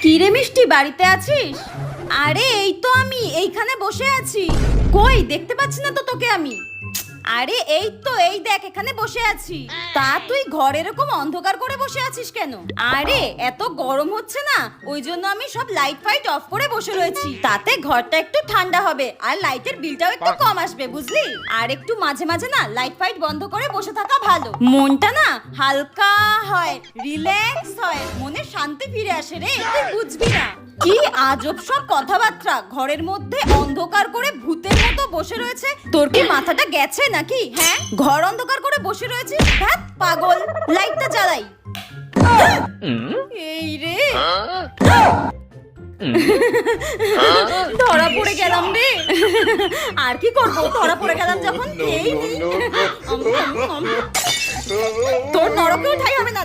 কি রে মিষ্টি, বাড়িতে আছিস? আরে এই তো আমি এইখানে বসে আছি। কই দেখতে পাচ্ছি না তো তোকে আমি। আরে এই তো, এই দেখ এখানে বসে আছি। তা তুই ঘর এরকম অন্ধকার করে বসে আছিস কেন? আরে এত গরম হচ্ছে না, ওই জন্য আমি সব লাইট ফাইট অফ করে বসে রয়েছি। তাতে ঘরটা একটু ঠান্ডা হবে আর লাইটের বিলটাও একটু কম আসবে, বুঝলি? আর একটু মাঝে মাঝে না লাইট ফাইট বন্ধ করে বসে থাকা ভালো। মনটা না হালকা হয়, রিল্যাক্স হয়, মনে শান্তি ফিরে আসে রে। তুই বুঝবি না। কি আজব সব কথাবার্তা, ঘরের মধ্যে অন্ধকার করে ভূতের মতো বসে রয়েছে। তোর কি মাথাটা গেছে নাকি? হ্যাঁ, ঘর অন্ধকার করে বসে রয়েছিস? হ্যাঁ পাগল, লাইটটা জ্বালাই। এই রে, ধরা পড়ে গেলাম রে। আর কি করবো, ধরা পড়ে গেলাম যখন। এই তোর নরকেও ঠাই হবে না।